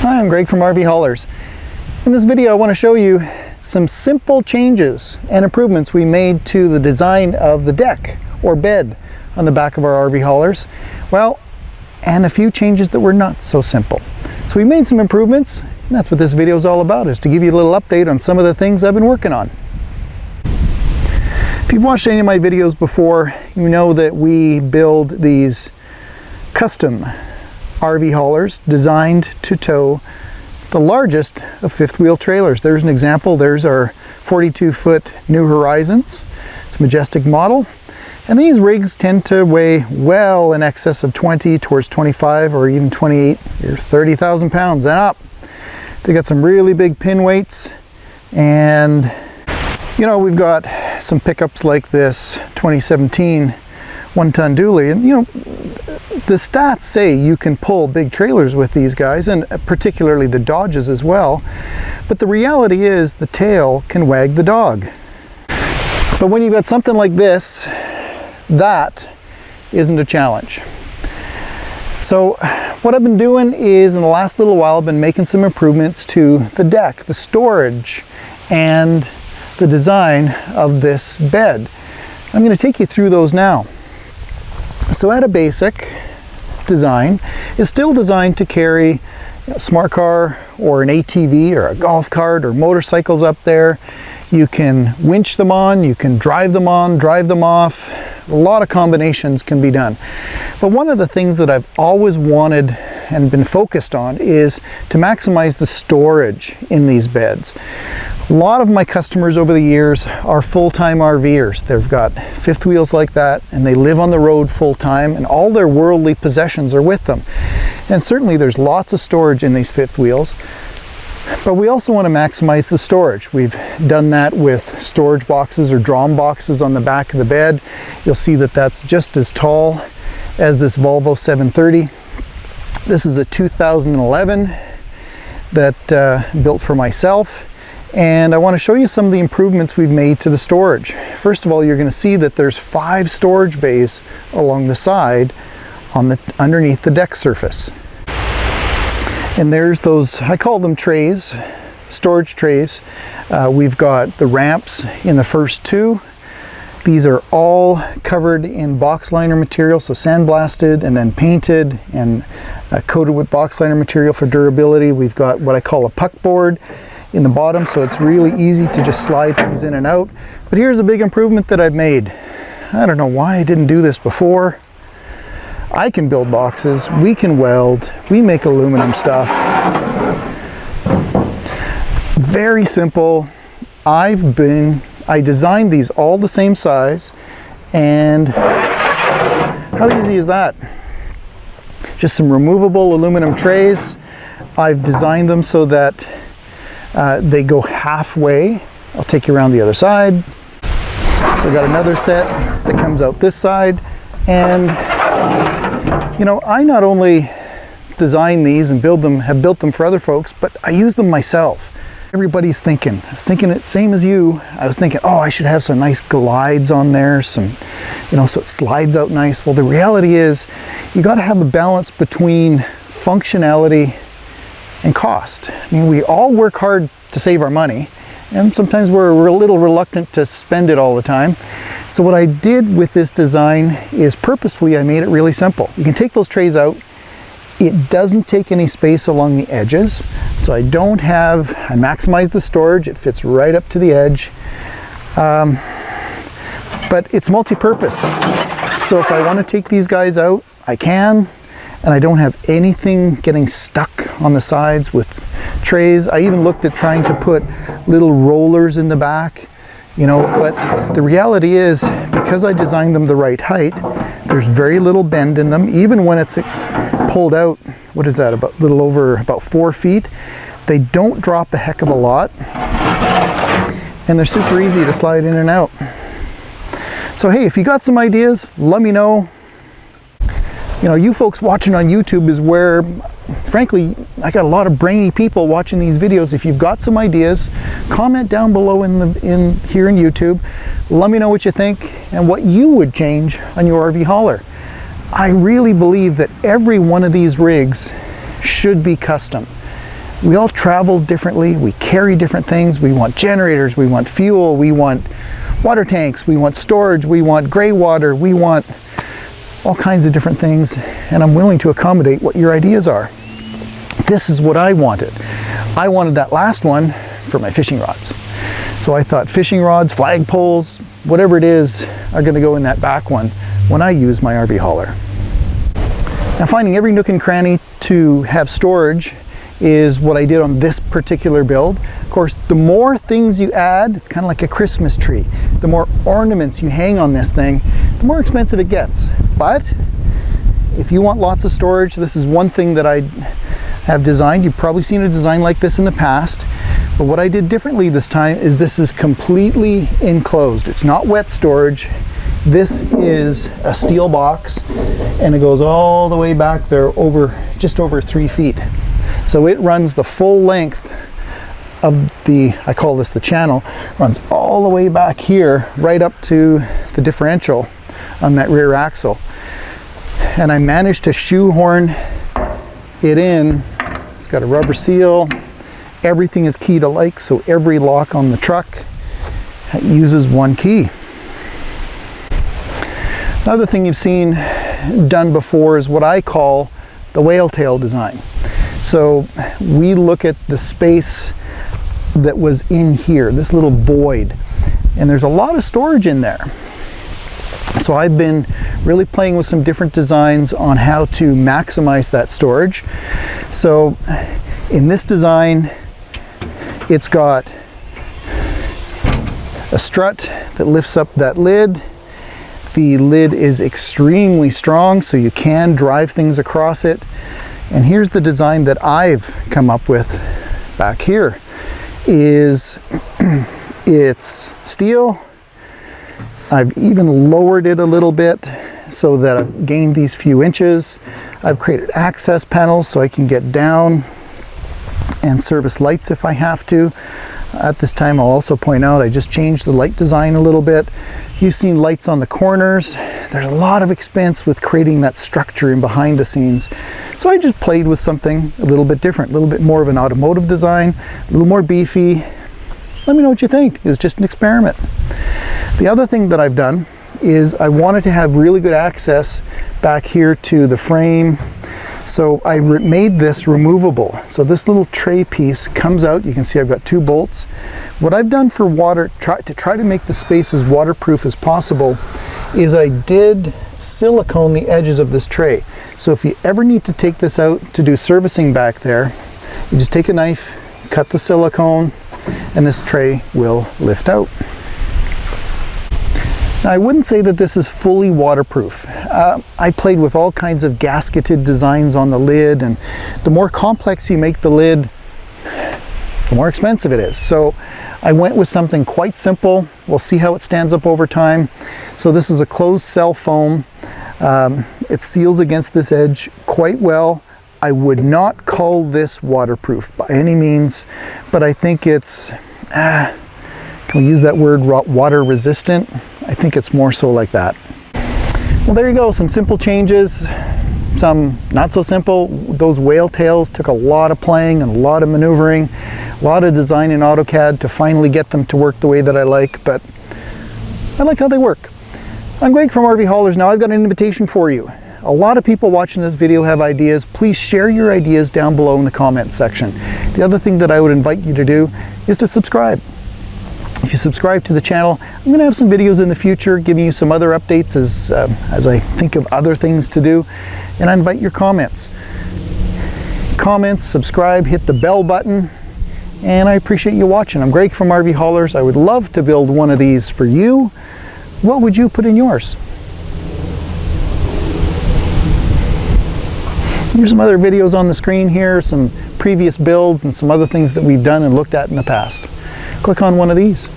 Hi, I'm Greg from RVHaulers. In this video I want to show you some simple changes and improvements we made to the design of the deck or bed on the back of our RVHaulers. Well, and a few changes that were not so simple. So we made some improvements, and that's what this video is all about, is to give you a little update on some of the things I've been working on. If you've watched any of my videos before, you know that we build these custom RV haulers designed to tow the largest of fifth wheel trailers. There's an example. There's our 42-foot New Horizons. It's a majestic model. And these rigs tend to weigh well in excess of 20 towards 25 or even 28 or 30,000 pounds and up. They got some really big pin weights, and you know, we've got some pickups like this 2017 one-ton dually, and you know, the stats say you can pull big trailers with these guys, and particularly the Dodges as well, but the reality is the tail can wag the dog. But when you've got something like this, that isn't a challenge. So what I've been doing is, in the last little while, I've been making some improvements to the deck, the storage, and the design of this bed. I'm going to take you through those now. So at a basic design, it's still designed to carry a smart car or an ATV or a golf cart or motorcycles up there. You can winch them on, you can drive them on, drive them off. A lot of combinations can be done. But one of the things that I've always wanted and been focused on is to maximize the storage in these beds. A lot of my customers over the years are full-time RVers. They've got fifth wheels like that, and they live on the road full-time, and all their worldly possessions are with them. And certainly there's lots of storage in these fifth wheels, but we also want to maximize the storage. We've done that with storage boxes or drum boxes on the back of the bed. You'll see that that's just as tall as this Volvo 730. This is a 2011 that built for myself. And I want to show you some of the improvements we've made to the storage. First of all, you're going to see that there's 5 storage bays along the side underneath the deck surface. And there's those, I call them trays, storage trays. We've got the ramps in the first 2. These are all covered in box liner material, so sandblasted and then painted and coated with box liner material for durability. We've got what I call a puck board in the bottom, so it's really easy to just slide things in and out. But here's a big improvement that I've made. I don't know why I didn't do this before. I can build boxes, we can weld, we make aluminum stuff. Very simple. I designed these all the same size, and how easy is that? Just some removable aluminum trays. I've designed them so that they go halfway. I'll take you around the other side. So I've got another set that comes out this side, and you know, I not only design these and have built them for other folks, but I use them myself. Everybody's thinking, I was thinking it same as you. I was thinking, oh, I should have some nice glides on there, some, you know, so it slides out nice. Well, the reality is you got to have a balance between functionality and cost. I mean, we all work hard to save our money, and sometimes we're a little reluctant to spend it all the time. So what I did with this design is purposefully I made it really simple. You can take those trays out. It doesn't take any space along the edges, so I maximize the storage. It fits right up to the edge, but it's multi-purpose. So if I want to take these guys out, I can, and I don't have anything getting stuck on the sides with trays. I even looked at trying to put little rollers in the back, you know, but the reality is, because I designed them the right height, there's very little bend in them. Even when it's pulled out, what is that, about 4 feet, they don't drop a heck of a lot, and they're super easy to slide in and out. So hey, if you got some ideas, let me know. You know, you folks watching on YouTube is where, frankly, I got a lot of brainy people watching these videos. If you've got some ideas, comment down below here in YouTube. Let me know what you think and what you would change on your RV hauler. I really believe that every one of these rigs should be custom. we all travel differently, we carry different things, we want generators, we want fuel, we want water tanks, we want storage, we want gray water, we want all kinds of different things, and I'm willing to accommodate what your ideas are. This is what I wanted. I wanted that last one for my fishing rods. So I thought fishing rods, flag poles, whatever it is, are going to go in that back one when I use my RV hauler. Now, finding every nook and cranny to have storage is what I did on this particular build. Of course, the more things you add, it's kind of like a Christmas tree. The more ornaments you hang on this thing, the more expensive it gets. But if you want lots of storage, this is one thing that I have designed. You've probably seen a design like this in the past, but what I did differently this time is this is completely enclosed. It's not wet storage. This is a steel box, and it goes all the way back there just over 3 feet. So it runs the full length of I call this the channel, runs all the way back here, right up to the differential on that rear axle. And I managed to shoehorn it in. It's got a rubber seal. Everything is keyed alike, so every lock on the truck uses one key. Another thing you've seen done before is what I call the whale tail design. So we look at the space that was in here, this little void, and there's a lot of storage in there. So I've been really playing with some different designs on how to maximize that storage. So in this design, it's got a strut that lifts up that lid. The lid is extremely strong, so you can drive things across it. And here's the design that I've come up with back here. It's steel. I've even lowered it a little bit so that I've gained these few inches. I've created access panels so I can get down and service lights if I have to. At this time, I'll also point out I just changed the light design a little bit. You've seen lights on the corners. There's a lot of expense with creating that structure in behind the scenes. So I just played with something a little bit different, a little bit more of an automotive design, a little more beefy. Let me know what you think. It was just an experiment. The other thing that I've done is I wanted to have really good access back here to the frame. So I made this removable. So this little tray piece comes out. You can see I've got 2 bolts. What I've done for water, to try to make the space as waterproof as possible, is I did silicone the edges of this tray. So if you ever need to take this out to do servicing back there, you just take a knife, cut the silicone, and this tray will lift out. Now, I wouldn't say that this is fully waterproof. I played with all kinds of gasketed designs on the lid, and the more complex you make the lid, the more expensive it is. So I went with something quite simple. We'll see how it stands up over time. So this is a closed cell foam. It seals against this edge quite well. I would not call this waterproof by any means, but I think it's, can we use that word, water resistant? I think it's more so like that. Well, there you go, some simple changes, some not so simple. Those whale tails took a lot of playing and a lot of maneuvering, a lot of design in AutoCAD to finally get them to work the way that I like, but I like how they work. I'm Gregg from RVHaulers. Now I've got an invitation for you. A lot of people watching this video have ideas. Please share your ideas down below in the comment section. The other thing that I would invite you to do is to subscribe. If you subscribe to the channel, I'm going to have some videos in the future giving you some other updates as I think of other things to do, and I invite your comments. Comments, subscribe, hit the bell button, and I appreciate you watching. I'm Gregg from RVHaulers. I would love to build one of these for you. What would you put in yours? Here's some other videos on the screen here, some previous builds and some other things that we've done and looked at in the past. Click on one of these.